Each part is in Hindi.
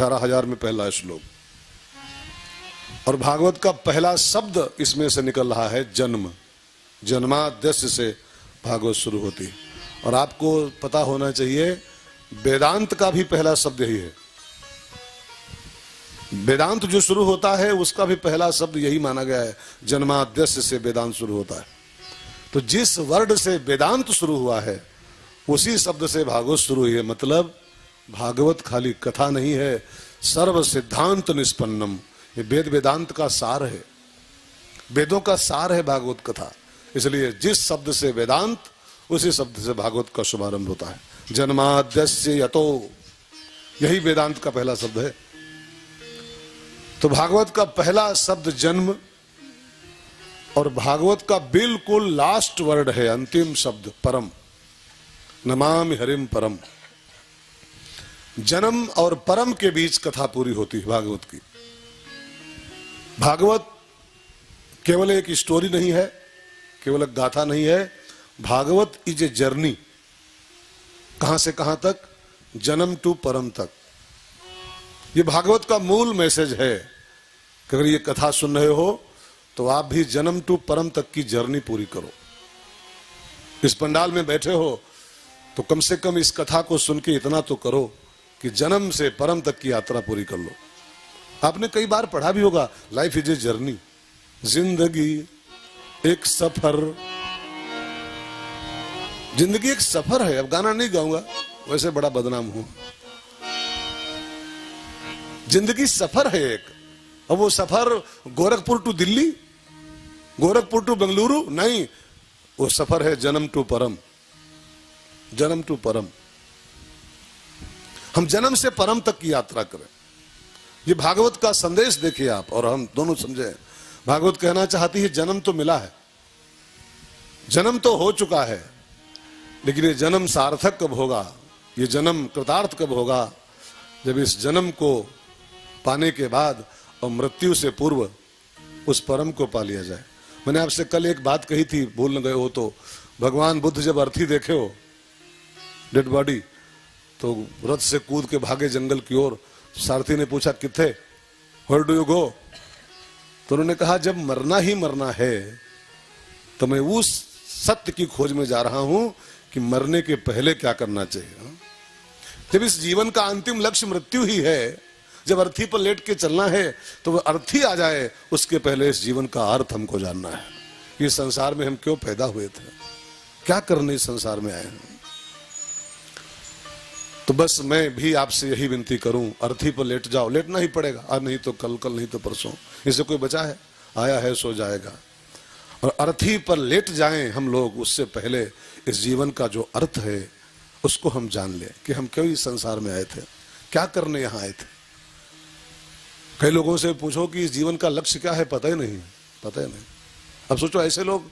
18,000 में पहला श्लोक। और भागवत का पहला शब्द इसमें से निकल रहा है जन्म। जन्माद्यस्य से भागवत शुरू होती है। और आपको पता होना चाहिए वेदांत का भी पहला शब्द यही है। वेदांत जो शुरू होता है उसका भी पहला शब्द यही माना गया है, जन्माद्यस्य से वेदांत शुरू होता है। तो जिस वर्ड से वेदांत शुरू हुआ है उसी शब्द से भागवत शुरू हुई है। मतलब भागवत खाली कथा नहीं है, सर्व सिद्धांत निष्पन्नम। ये वेद वेदांत का सार है, वेदों का सार है भागवत कथा। इसलिए जिस शब्द से वेदांत उसी शब्द से भागवत का शुभारंभ होता है। जन्माद्यस्य यतो, यही वेदांत का पहला शब्द है। तो भागवत का पहला शब्द जन्म, और भागवत का बिल्कुल लास्ट वर्ड है, अंतिम शब्द परम। नमामि हरिम परम। जन्म और परम के बीच कथा पूरी होती है भागवत की। भागवत केवल एक स्टोरी नहीं है, केवल एक गाथा नहीं है। Bhagavat is a journey. कहां से कहां तक? जन्म टू परम तक। ये भागवत का मूल मैसेज है कि अगर ये कथा सुन रहे हो तो आप भी जन्म टू परम तक की जर्नी पूरी करो। इस पंडाल में बैठे हो तो कम से कम इस कथा को सुन के इतना तो करो कि जन्म से परम तक की यात्रा पूरी कर लो। आपने कई बार पढ़ा भी होगा, लाइफ इज ए जर्नी। जिंदगी एक सफर, जिंदगी एक सफर है। अब गाना नहीं गाऊंगा, वैसे बड़ा बदनाम हूं। जिंदगी सफर है एक। अब वो सफर गोरखपुर टू दिल्ली, गोरखपुर टू बेंगलुरु नहीं, वो सफर है जन्म टू परम। जन्म टू परम। हम जन्म से परम तक की यात्रा करें। ये भागवत का संदेश देखिए आप और हम दोनों समझे। भागवत कहना चाहती है जन्म तो मिला है, जन्म तो हो चुका है, लेकिन ये जन्म सार्थक कब होगा, ये जन्म कृतार्थ कब होगा? जब इस जन्म को पाने के बाद और मृत्यु से पूर्व उस परम को पा लिया जाए। मैंने आपसे कल एक बात कही थी, भूल न गए हो तो। भगवान बुद्ध जब अर्थी देखे हो डेड बॉडी, तो रथ से कूद के भागे जंगल की ओर। सारथी ने पूछा किथे, वेयर डू यू गो? तो उन्होंने कहा जब मरना ही मरना है तो मैं उस सत्य की खोज में जा रहा हूं कि मरने के पहले क्या करना चाहिए। जब इस जीवन का अंतिम लक्ष्य मृत्यु ही है, जब अर्थी पर लेट के चलना है तो वह अर्थी आ जाए उसके पहले इस जीवन का अर्थ हमको जानना है। इस संसार में हम क्यों पैदा हुए थे, क्या करने इस संसार में आए हैं। तो बस मैं भी आपसे यही विनती करूं, अर्थी पर लेट जाओ। लेटना ही पड़ेगा, आज नहीं तो कल, कल नहीं तो परसों। इससे कोई बचा है? आया है सो जाएगा। और अर्थी पर लेट जाएं हम लोग, उससे पहले इस जीवन का जो अर्थ है उसको हम जान लें कि हम क्यों इस संसार में आए थे, क्या करने यहां आए थे। कई लोगों से पूछो कि इस जीवन का लक्ष्य क्या है, पता ही नहीं, पता ही नहीं। अब सोचो ऐसे लोग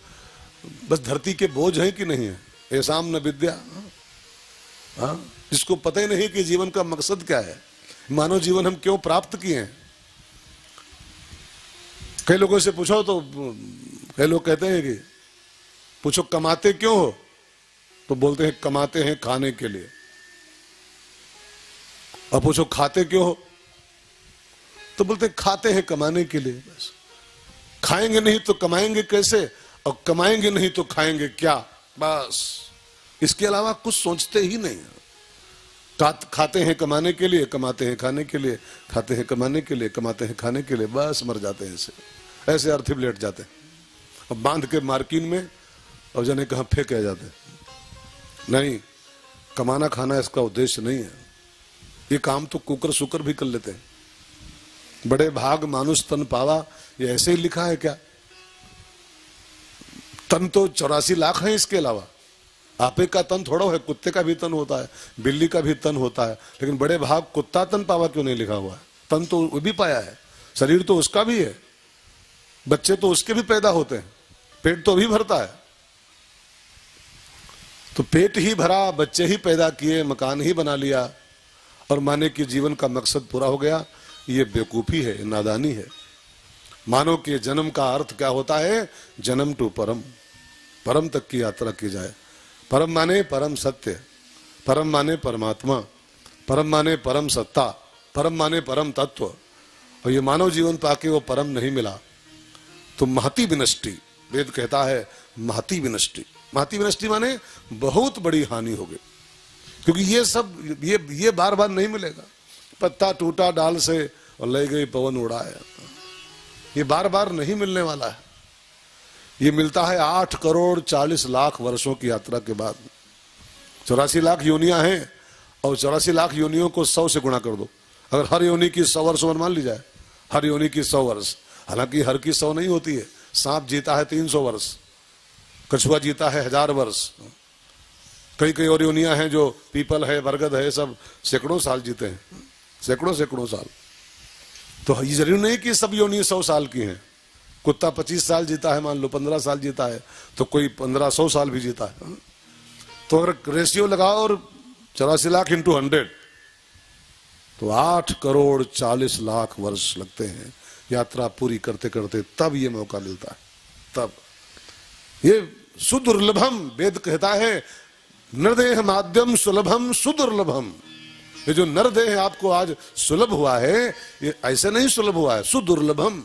बस धरती के बोझ हैं कि नहीं है। ऐसाम न विद्या, हाँ, जिसको पता ही नहीं कि जीवन का मकसद क्या है, मानव जीवन हम क्यों प्राप्त किए हैं। कई लोगों से पूछो तो कई लोग कहते हैं कि पूछो कमाते क्यों हो, तो बोलते हैं कमाते हैं खाने के लिए। और पूछो खाते क्यों हो, तो बोलते हैं खाते हैं कमाने के लिए। बस खाएंगे नहीं तो कमाएंगे कैसे, और कमाएंगे नहीं तो खाएंगे क्या। बस इसके अलावा कुछ सोचते ही नहीं। खाते हैं कमाने के लिए, कमाते हैं खाने के लिए, खाते हैं कमाने के लिए, कमाते हैं खाने के लिए, बस मर जाते हैं ऐसे। ऐसे अर्थी लेट जाते हैं और बांध के मार्किन में, और जाने कहां फेंके जाते हैं। नहीं, कमाना खाना इसका उद्देश्य नहीं है। ये काम तो कुकर सुकर भी कर लेते हैं। बड़े भाग मानुष तन पावा, ये ऐसे ही लिखा है क्या? तन तो 84 लाख है, इसके अलावा आपे का तन थोड़ा है, कुत्ते का भी तन होता है, बिल्ली का भी तन होता है, लेकिन बड़े भाग कुत्ता तन पावा क्यों नहीं लिखा हुआ है? तन तो वो भी पाया है, शरीर तो उसका भी है, बच्चे तो उसके भी पैदा होते हैं, पेट तो भी भरता है। तो पेट ही भरा, बच्चे ही पैदा किए, मकान ही बना लिया और माने कि जीवन का मकसद पूरा हो गया। ये बेवकूफी है, नादानी है। मानो कि जन्म का अर्थ क्या होता है? जन्म टू परम, परम तक की यात्रा की जाए। परम माने परम सत्य, परम माने परमात्मा, परम माने परम सत्ता, परम माने परम तत्व, और ये मानव जीवन पाके वो परम नहीं मिला तो महती विनष्टि, वेद कहता है महती विनष्टि। महती विनष्टि माने बहुत बड़ी हानि हो गई, क्योंकि ये सब ये बार बार नहीं मिलेगा। पत्ता टूटा डाल से और ले गई पवन उड़ाया, ये बार बार नहीं मिलने वाला है। ये मिलता है 8 करोड़ 40 लाख वर्षों की यात्रा के बाद। 84 लाख योनियां हैं, और 84 लाख योनियों को 100 से गुणा कर दो। अगर हर योनि की 100 वर्ष मान ली जाए, हर योनि की 100 वर्ष, हालांकि हर की 100 नहीं होती है। सांप जीता है 300 वर्ष, कछुआ जीता है 1000 वर्ष, कई कई और योनियां हैं जो पीपल है, बरगद है, सब सैकड़ों साल जीते हैं, सैकड़ों साल। तो ये जरूरी नहीं कि सब योनि 100 साल की हैं। कुत्ता 25 साल जीता है, मान लो 15 साल जीता है, तो कोई 1500 साल भी जीता है। तो अगर रेशियो लगाओ और 84 लाख इंटू 100, तो 8 करोड़ 40 लाख वर्ष लगते हैं यात्रा पूरी करते करते, तब ये मौका मिलता है। तब ये सुदुर्लभम, वेद कहता है नरदेह माध्यम सुलभम सुदुर्लभम। ये जो नरदेह आपको आज सुलभ हुआ है, ये ऐसे नहीं सुलभ हुआ है, सुदुर्लभम,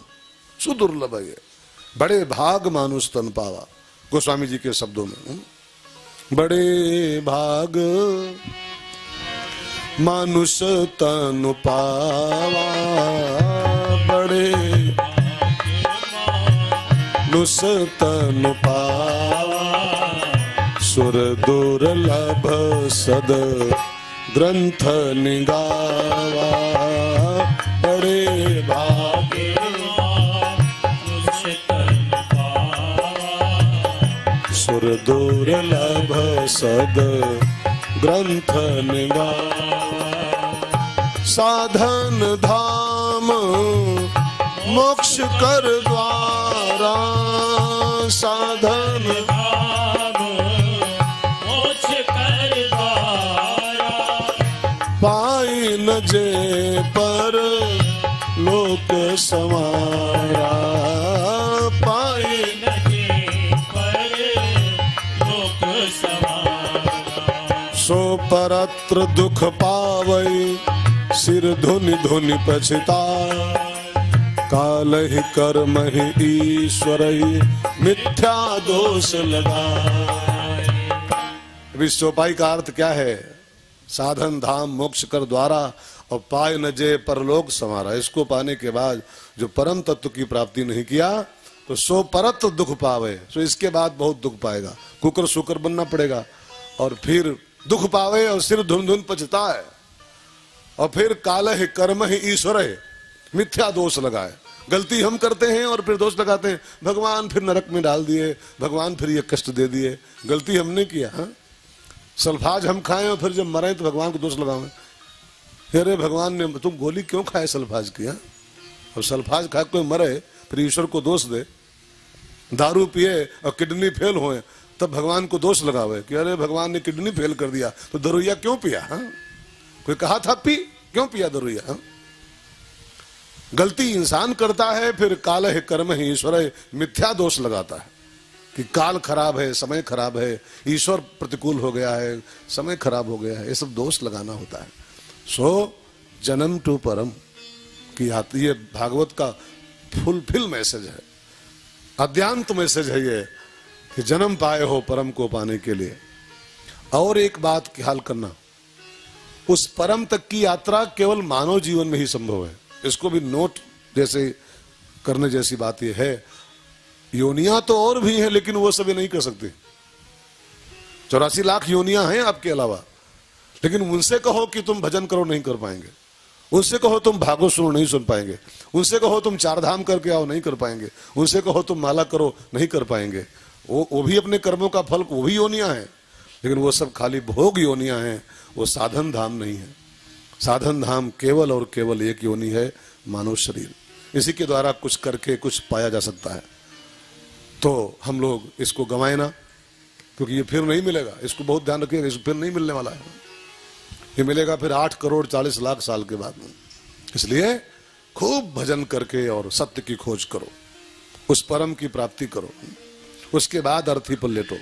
सुदुर्लभ है। बड़े भाग मानुष तन पावा, गोस्वामी जी के शब्दों में, बड़े भाग मानुष तन पावा, बड़े मानुष तन पावा, सुर दुर्लभ सद ग्रंथ निगावा, बड़े भागे सुर दुर्लभ सद ग्रंथ निगावा, साधन धाम मोक्ष कर द्वारा, साधन पाई न जे पर लोक समारा, पाई न जे पर लोक समारा, सो परत्र दुख पावई सिर धुनि धुनि पछताय, काल ही कर्म ही ईश्वर ही मिथ्या दोष लगाए। विश्वोपाय का अर्थ क्या है? साधन धाम मोक्ष कर द्वारा और पाए न जे परलोक समारा। इसको पाने के बाद जो परम तत्व की प्राप्ति नहीं किया तो सो परत दुख पावे, सो इसके बाद बहुत दुख पाएगा, कुकर सुकर बनना पड़ेगा, और फिर दुख पावे और सिर धुन धुन पछताए, और फिर काल है कर्म है ईश्वर है मिथ्या दोष लगाए। गलती हम करते हैं और फिर दोष लगाते हैं, भगवान फिर नरक में डाल दिए, भगवान फिर ये कष्ट दे दिए। गलती हमने किया, हाँ? सल्फाज हम खाएं और फिर जब मरें तो भगवान को दोष लगावें, अरे भगवान ने तुम गोली क्यों खाए सल्फाज की, हाँ? और सल्फाज खा कोई मरे फिर ईश्वर को दोष दे, दारू पिए और किडनी फेल होए तब भगवान को दोष लगावे कि अरे भगवान ने किडनी फेल कर दिया तो दरुइया क्यों पिया, हाँ? कोई कहा था पी, क्यों पिया दरुइया, हाँ? गलती इंसान करता है, फिर काल है कर्म है ईश्वर है मिथ्या दोष लगाता है कि काल खराब है, समय खराब है, ईश्वर प्रतिकूल हो गया है, समय खराब हो गया है, ये सब दोष लगाना होता है। सो जन्म टू परम की आती, ये भागवत का फुलफिल मैसेज है, अद्यांत मैसेज है ये कि जन्म पाए हो परम को पाने के लिए। और एक बात ख्याल करना, उस परम तक की यात्रा केवल मानव जीवन में ही संभव है। इसको भी नोट जैसे करने जैसी बात यह है, योनियां तो और भी हैं लेकिन वो सभी नहीं कर सकते। 84 लाख योनियां हैं आपके अलावा, लेकिन उनसे कहो कि तुम भजन करो नहीं कर पाएंगे, उनसे कहो तुम भागवत सुनो नहीं सुन पाएंगे, उनसे कहो तुम चार धाम करके आओ नहीं कर पाएंगे, उनसे कहो तुम माला करो नहीं कर पाएंगे। वो भी अपने कर्मों का फल, वो भी योनियां हैं, लेकिन वो सब खाली भोग योनियां हैं, वो साधन धाम नहीं है। साधन धाम केवल और केवल एक योनि है, मानव शरीर। इसी के द्वारा कुछ करके कुछ पाया जा सकता है। तो हम लोग इसको गंवाए ना, क्योंकि ये फिर नहीं मिलेगा। इसको बहुत ध्यान रखिएगा, इसको फिर नहीं मिलने वाला है। ये मिलेगा फिर 8 करोड़ 40 लाख साल के बाद में। इसलिए खूब भजन करके और सत्य की खोज करो, उस परम की प्राप्ति करो, उसके बाद अर्थी पर लेटो।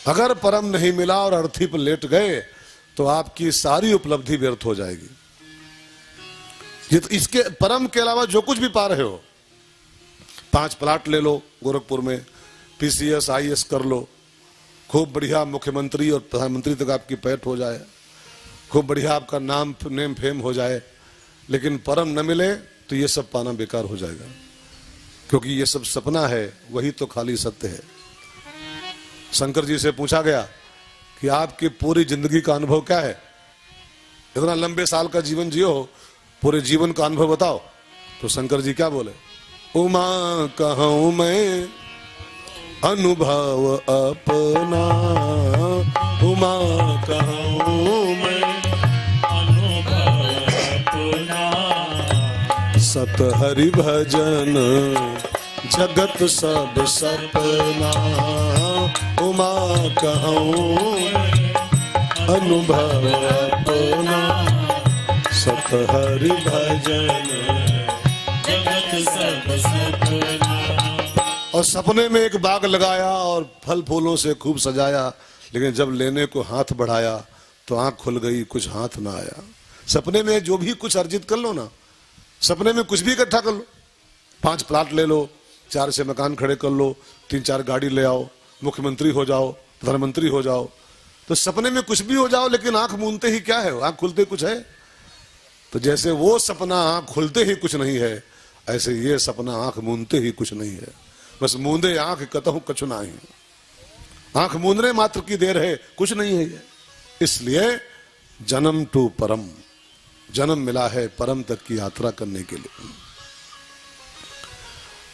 अगर परम नहीं मिला और अर्थी पर लेट गए तो आपकी सारी उपलब्धि व्यर्थ हो जाएगी। ये तो इसके परम के अलावा जो कुछ भी पा रहे हो, 5 प्लाट ले लो गोरखपुर में, PCS IAS कर लो, खूब बढ़िया मुख्यमंत्री और प्रधानमंत्री तक आपकी पैठ हो जाए, खूब बढ़िया आपका नेम फेम हो जाए, लेकिन परम न मिले तो ये सब पाना बेकार हो जाएगा, क्योंकि ये सब सपना है, वही तो खाली सत्य है। शंकर जी से पूछा गया कि आपकी पूरी जिंदगी का अनुभव क्या है, इतना लंबे साल का जीवन जियो हो, पूरे जीवन का अनुभव बताओ। तो शंकर जी क्या बोले, उमा कहूं मैं अनुभव अपना, उमा कहूं मैं अनुभव अपना, सत हरि भजन जगत सब सपना, उमा कहूं अनुभव अपना, सत हरि भजन जगत सब सपना। और सपने में एक बाग लगाया और फल फूलों से खूब सजाया, लेकिन जब लेने को हाथ बढ़ाया तो आंख खुल गई, कुछ हाथ ना आया। सपने में जो भी कुछ अर्जित कर लो ना, सपने में कुछ भी इकट्ठा कर लो, 5 प्लाट ले लो, 4 से मकान खड़े कर लो, 3-4 गाड़ी ले आओ, मुख्यमंत्री हो जाओ, प्रधानमंत्री हो जाओ, तो सपने में कुछ भी हो जाओ, लेकिन आंख मूंदते ही क्या है, आंख खुलते कुछ है। तो जैसे वो सपना आंख खुलते ही कुछ नहीं है, ऐसे ये सपना आंख मूंदते ही कुछ नहीं है। बस मूंदे आंख कतहु कछु नाही, आंख मूंदने मात्र की देर है, कुछ नहीं है ये। इसलिए जन्म टू परम, जन्म मिला है परम तक की यात्रा करने के लिए।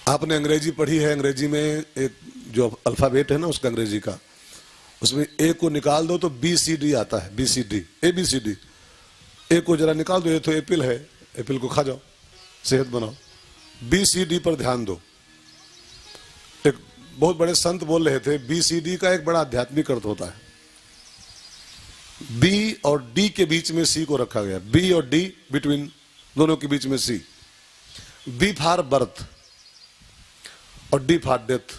आपने अंग्रेजी पढ़ी है, अंग्रेजी में एक जो अल्फाबेट है ना उसका अंग्रेजी का, उसमें ए को निकाल दो तो BCD आता है, BCD ABCD। ए को जरा निकाल दो, ये तो एप्पल है, एप्पल को खा जाओ, सेहत बनाओ। BCD पर ध्यान दो। एक बहुत बड़े संत बोल रहे थे, BCD का एक बड़ा आध्यात्मिक अर्थ होता है। B और D के बीच में C को रखा गया, B और D बिटवीन, दोनों के बीच में C। B फॉर बर्थ और D for death.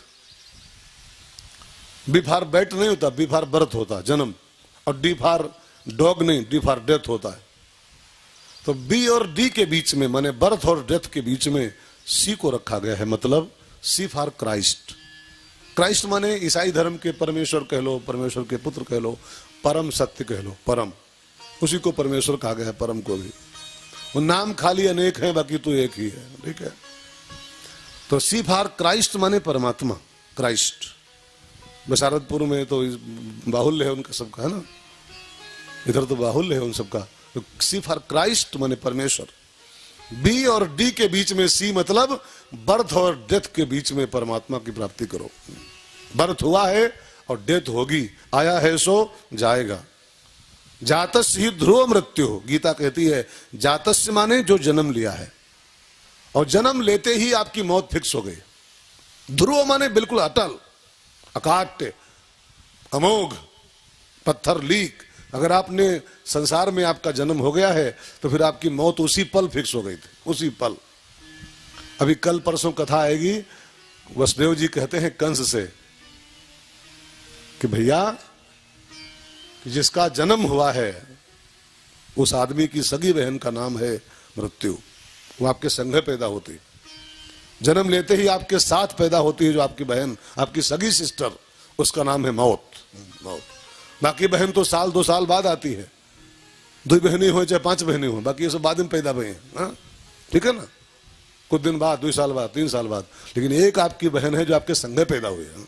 B for bat नहीं होता, B फॉर बर्थ होता, जन्म, और D फॉर डॉग नहीं, D फॉर डेथ होता है। तो B और D के बीच में, माने बर्थ और डेथ के बीच में C को रखा गया है, मतलब C फॉर क्राइस्ट। क्राइस्ट माने ईसाई धर्म के परमेश्वर कह लो, परमेश्वर के पुत्र कह लो, परम सत्य कह लो, परम, उसी को परमेश्वर कहा गया है, परम को भी। वो नाम खाली अनेक हैं, बाकी तो एक ही है, ठीक है। तो C फॉर क्राइस्ट माने परमात्मा, क्राइस्ट। बशारतपुर में तो बाहुल्य है उनका सबका, है ना, इधर तो बाहुल्य है उन सबका। तो C फॉर क्राइस्ट माने परमेश्वर। B और D के बीच में C, मतलब बर्थ और डेथ के बीच में परमात्मा की प्राप्ति करो। बर्थ हुआ है और डेथ होगी, आया है सो जाएगा। जातस्य ही ध्रुव मृत्यु, गीता कहती है जातस्य माने जो जन्म लिया है, और जन्म लेते ही आपकी मौत फिक्स हो गई। ध्रुव माने बिल्कुल अटल, अकाट्य, अमोघ, पत्थर लीक। अगर आपने संसार में आपका जन्म हो गया है तो फिर आपकी मौत उसी पल फिक्स हो गई थी, उसी पल। अभी कल परसों कथा आएगी, वसुदेव जी कहते हैं कंस से कि भैया जिसका जन्म हुआ है उस आदमी की सगी बहन का नाम है मृत्यु। वो आपके संग पैदा होती, जन्म लेते ही आपके साथ पैदा होती है जो आपकी बहन, आपकी सगी सिस्टर, उसका नाम है मौत। मौत। बाकी बहन तो 1-2 साल बाद आती है, 2 बहनें हो चाहे 5 बहनें हो, बाकी ये सब बाद में पैदा हुए हैं, ठीक है ना, कुछ दिन बाद, 2 साल बाद, 3 साल बाद। लेकिन एक आपकी बहन है जो आपके संगे पैदा हुई है,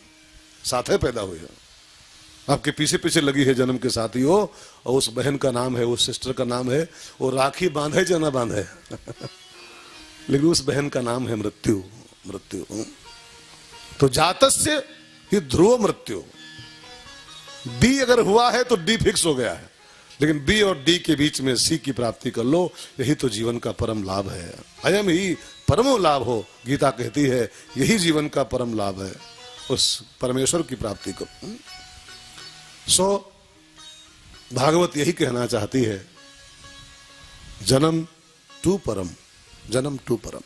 साथ पैदा हुई है, आपके पीछे पीछे लगी है जन्म के साथ ही हो, और उस बहन का नाम है, उस सिस्टर का नाम है, वो राखी बांधे या ना बांधे लेकिन उस बहन का नाम है मृत्यु। मृत्यु। तो जातस्य ही ध्रुव मृत्यु। B अगर हुआ है तो D फिक्स हो गया है, लेकिन B और D के बीच में C की प्राप्ति कर लो, यही तो जीवन का परम लाभ है। अयम ही परमो लाभ हो, गीता कहती है यही जीवन का परम लाभ है, उस परमेश्वर की प्राप्ति करो। सो भागवत यही कहना चाहती है, जन्म टू परम, जन्म टू परम।